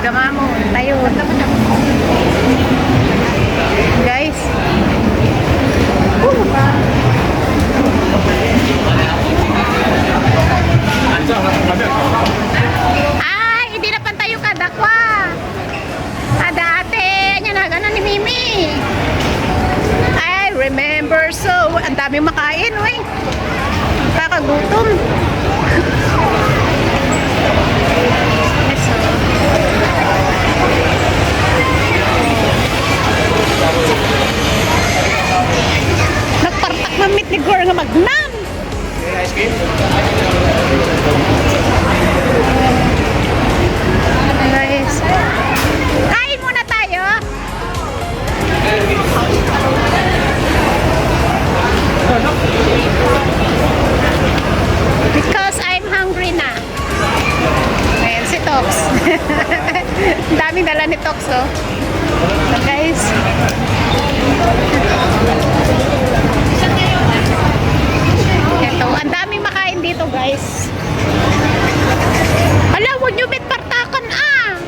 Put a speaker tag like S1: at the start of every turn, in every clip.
S1: Gama mo, tayo. Guys. Ay, hindi na pantayo ka, dakwa. Dati, yan na, gano'n ni Mimi. I remember so, ang daming makain, wey. Kakagutom. Nagpartak mamit ni Gor nga magnam.
S2: Ice cream?
S1: Guys, kain muna tayo. Because I'm hungry na. Ayan si Tox. Daming dala ni Tox, oh. So guys, ito, ang daming makain dito, guys. Ala, huwag nyo partakan, ah.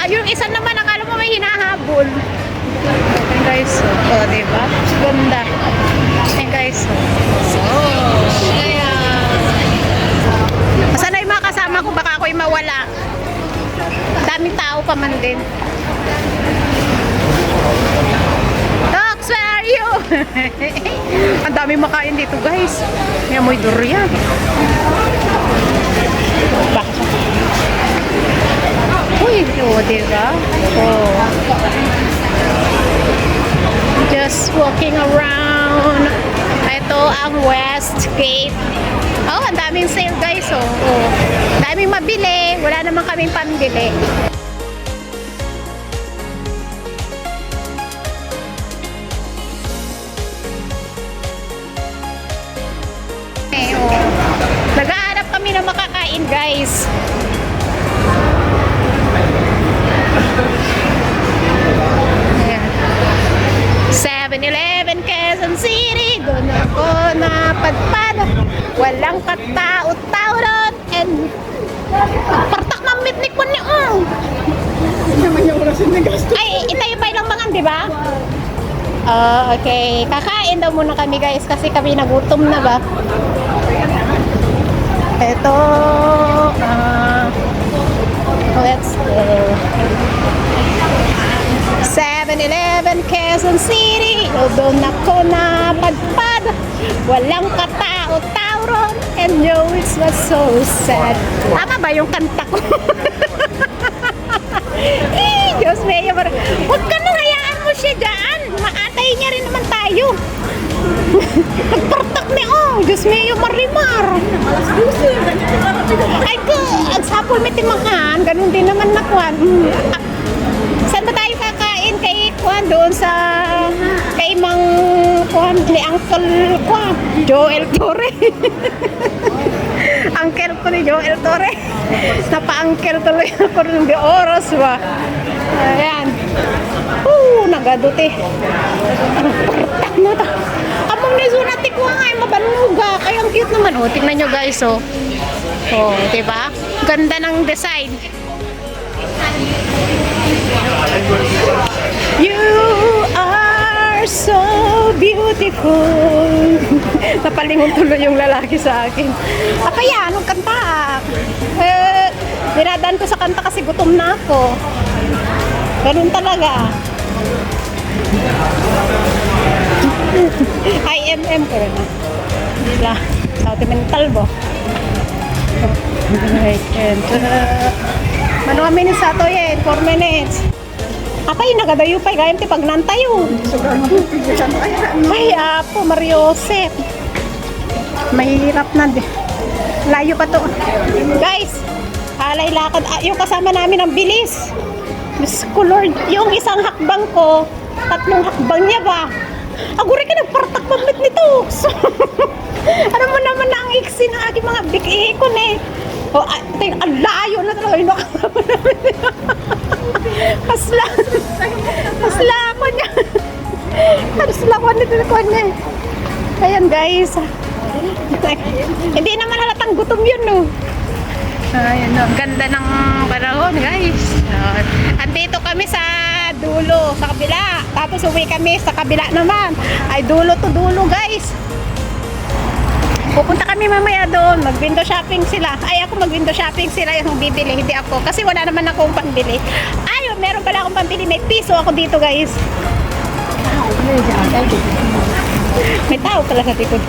S1: Yung isa naman, akala mo may hinahabol. Okay, guys. Oh, diba? Ganda. Okay, guys. Saan na yung mga kasama ko? Baka ako'y mawala. Daming tao pa man din. Tox, where are you? Ang daming makain dito, guys. May amoy durian. Uy, oh, diba? Oh. Just walking around. Ito ang Westgate. Oh, ang daming sale, guys. Oh. Oh. Daming mabili. Wala naman kaming pambili. Okay, oh. Nag-aanap kami na makakain, guys. Ayan. 7-Eleven, Quezon City. Doon ako napadpad. Walang katao-tao doon. And partak mamit ni Kwan niyo. Ay, itayo pa ilang mangan, di ba? Okay. Kakain daw muna kami, guys, kasi kami nagutom na ba. Ito. Let's go. 7-Eleven, Quezon City. Doon ako napadpad. Walang katao-tao ron. And yo, it was so sad. Tama ba yung kanta ko? Eh, Diyos mayo. Huwag ka nang hayaan mo siya dyan. Maatay niya rin naman tayo. Nagpartak ni Diyos mayo, marimar. Ay ko, ang sapol may timakan. Ganun din naman na Kwan. Saan ba tayo kakain kay Kwan? Doon sa kay Mang Kwan ni Uncle Kwan, Joel Torre. Uncle ko ni Joel Torre. Napa-uncle tuloy ako ng di oras ba. Ayan. Nagaduti. Partak mo ta. Among nisunati ko nga ay mabanuga. Kaya ang cute naman. Oh, tingnan nyo, guys, oh. Oh, diba? Ganda ng design. You are so beautiful. Napalingon tuloy yung lalaki sa akin. Apaya, anong kanta? Dinadaan ko sa kanta kasi gutom na ako. Ganun talaga. IMM ko rin. Sila. Sentimental bo. Manuha minutes ato yan. 4 minutes. Apay, nagadayo pa. Gayam ti pagnantayo. Ay, apo, Mariosep. Mahirap na. Layo pa to. Guys, alay lakad. Yung kasama namin ang bilis. Diyos ko, Lord. Yung isang hakbang ko, 3 hakbang niya ba? Aguri ka nagpartak mamit nito. So, ano mo naman na ang iksi ng aking mga big-ikon eh. O, ang layo na talaga yung nakasama namin. Hasla ako niya. Hasla ko niya. Ayan, guys. Hindi naman halatang lang, gutom yun, no. Ayan, no. Ganda ng panahon, guys. Andito kami sa dulo, sa kabila. Tapos uwi kami sa kabila naman. Ay, dulo to dulo, guys. Pupunta kami mamaya doon, mag-window shopping sila. Ay, ako mag-window shopping sila yung bibili, hindi ako. Kasi wala naman akong pambili. Ay, meron pala akong pambili. May piso ako dito, guys. May tao pala sa likod.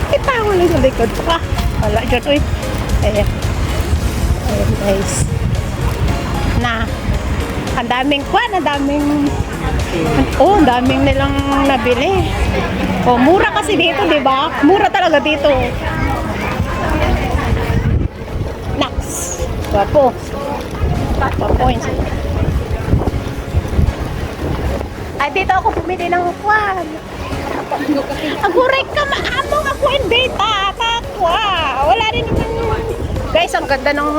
S1: May tao pala sa likod. Wala dyan, uy. Ayan. Ayan, guys. Na, ang daming kwan, ang daming nilang nabili. Oh, mura kasi dito, di ba? Mura talaga dito. Nax. Wapo. Wapo yun. Ay, dito ako bumili ng kwan. Aguray ka, maamong ako hindi. Takwa. Wala rin naman yun. Guys, ang ganda ng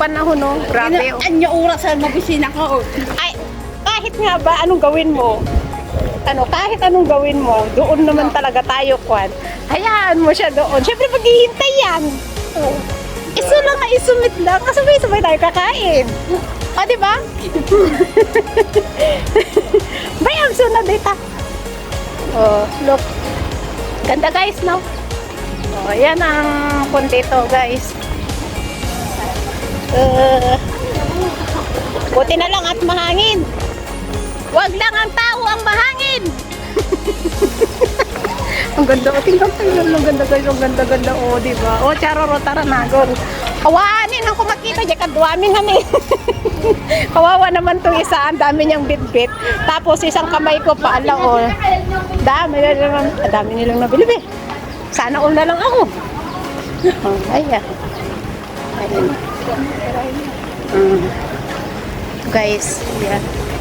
S1: panahon, no? Grabe.
S2: Anyo oras sa mabisina ka.
S1: Ay, kahit nga ba, anong gawin mo? Kahit anong gawin mo, doon naman talaga tayo, kwan. Hayaan mo siya doon. Siyempre, maghihintay yan. Iso lang na isumit lang. Kasabay-sabay tayo kakain. O, di ba? Bayam, sunod dito. Oh, look. Ganda, guys, no? Oh, yan ang kundito, guys. Buti na lang at mahangin. Wag lang ang tao ang mahangin. Ang ganda. Tingnan. Ang ganda, guys. Ang ganda. O, diba? O, charoro, tara na. Go. Kawanin ang kumakita. Diyan kadwamin kami. Kawawa naman itong isa. Ang dami niyang bitbit. Tapos, isang kamay ko pa. Ala, o. Dami nilang nabili. Sana all na lang ako. Oh, ayan. Ayan. Guys, yeah.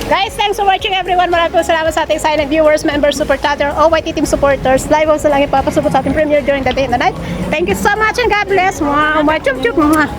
S1: Guys, thanks for watching everyone. Maraming po salamat sa ating silent viewers, members, super chatter, OYT team supporters. Live also lang ipapasubot sa ating premiere during the day and the night. Thank you so much and God bless. Mwah, mwah, chup, chup, mwah.